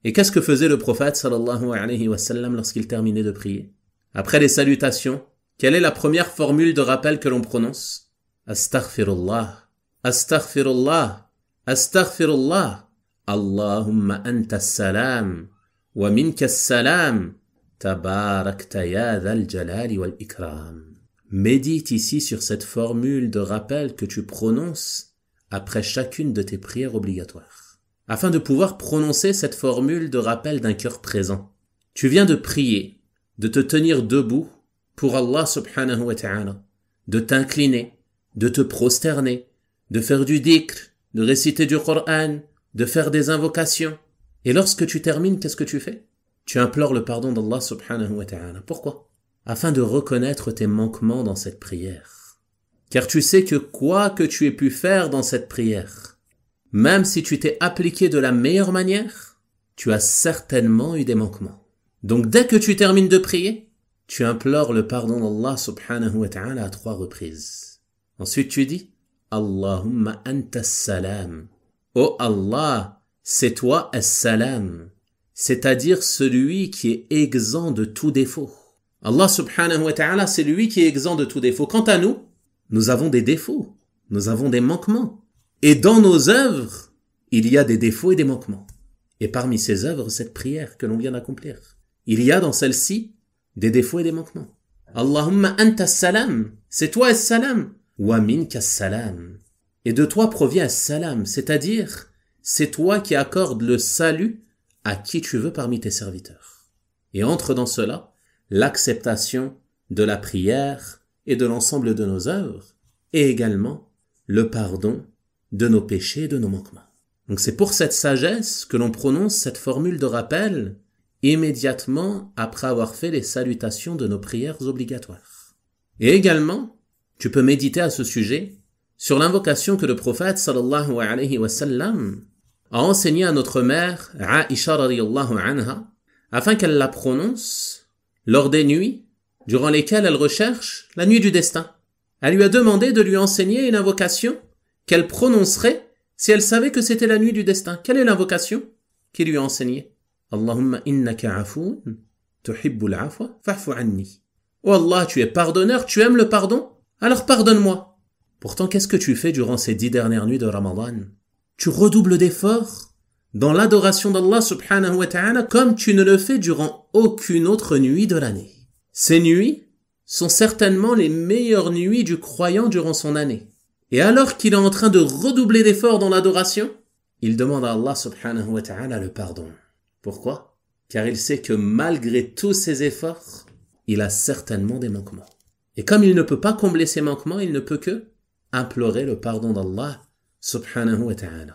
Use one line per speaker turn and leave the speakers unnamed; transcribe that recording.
Et qu'est-ce que faisait le prophète sallallahu alayhi wa sallam lorsqu'il terminait de prier? Après les salutations, quelle est la première formule de rappel que l'on prononce? Astaghfirullah, astaghfirullah, astaghfirullah. Allahumma anta as-salam, wa minka as-salam, tabarakta ya dhal jalali wal ikram. Médite ici sur cette formule de rappel que tu prononces après chacune de tes prières obligatoires, afin de pouvoir prononcer cette formule de rappel d'un cœur présent. Tu viens de prier, de te tenir debout pour Allah subhanahu wa ta'ala, de t'incliner, de te prosterner, de faire du dhikr, de réciter du Coran, de faire des invocations. Et lorsque tu termines, qu'est-ce que tu fais? Tu implores le pardon d'Allah subhanahu wa ta'ala. Pourquoi? Afin de reconnaître tes manquements dans cette prière. Car tu sais que quoi que tu aies pu faire dans cette prière, même si tu t'es appliqué de la meilleure manière, tu as certainement eu des manquements. Donc dès que tu termines de prier, tu implores le pardon d'Allah subhanahu wa ta'ala à 3 reprises. Ensuite tu dis, Allahumma anta as-salam. Oh Allah, c'est toi as-salam, c'est-à-dire celui qui est exempt de tout défaut. Allah subhanahu wa ta'ala, c'est lui qui est exempt de tout défaut. Quant à nous, nous avons des défauts, nous avons des manquements. Et dans nos œuvres, il y a des défauts et des manquements. Et parmi ces œuvres, cette prière que l'on vient d'accomplir, il y a dans celle-ci des défauts et des manquements. Allahumma anta as-salam, c'est toi as-salam, wa minka as-salam. Et de toi provient as-salam, c'est-à-dire, c'est toi qui accordes le salut à qui tu veux parmi tes serviteurs. Et entre dans cela l'acceptation de la prière et de l'ensemble de nos œuvres, et également le pardon de nos péchés et de nos manquements. Donc c'est pour cette sagesse que l'on prononce cette formule de rappel immédiatement après avoir fait les salutations de nos prières obligatoires. Et également, tu peux méditer à ce sujet sur l'invocation que le prophète sallallahu alayhi wa sallam a enseignée à notre mère Aisha radiyallahu anha afin qu'elle la prononce lors des nuits durant lesquelles elle recherche la nuit du destin. Elle lui a demandé de lui enseigner une invocation qu'elle prononcerait si elle savait que c'était la nuit du destin. Quelle est l'invocation qu'il lui a enseignée? Allahumma innaka afoun tuhibbul afwa fa'fu anni. Oh Allah, tu es pardonneur, tu aimes le pardon, alors pardonne-moi. Pourtant, qu'est-ce que tu fais durant ces 10 dernières nuits de Ramadan? Tu redoubles d'efforts dans l'adoration d'Allah subhanahu wa ta'ala comme tu ne le fais durant aucune autre nuit de l'année. Ces nuits sont certainement les meilleures nuits du croyant durant son année. Et alors qu'il est en train de redoubler d'efforts dans l'adoration, il demande à Allah subhanahu wa ta'ala le pardon. Pourquoi? Car il sait que malgré tous ses efforts, il a certainement des manquements. Et comme il ne peut pas combler ses manquements, il ne peut que implorer le pardon d'Allah subhanahu wa ta'ala.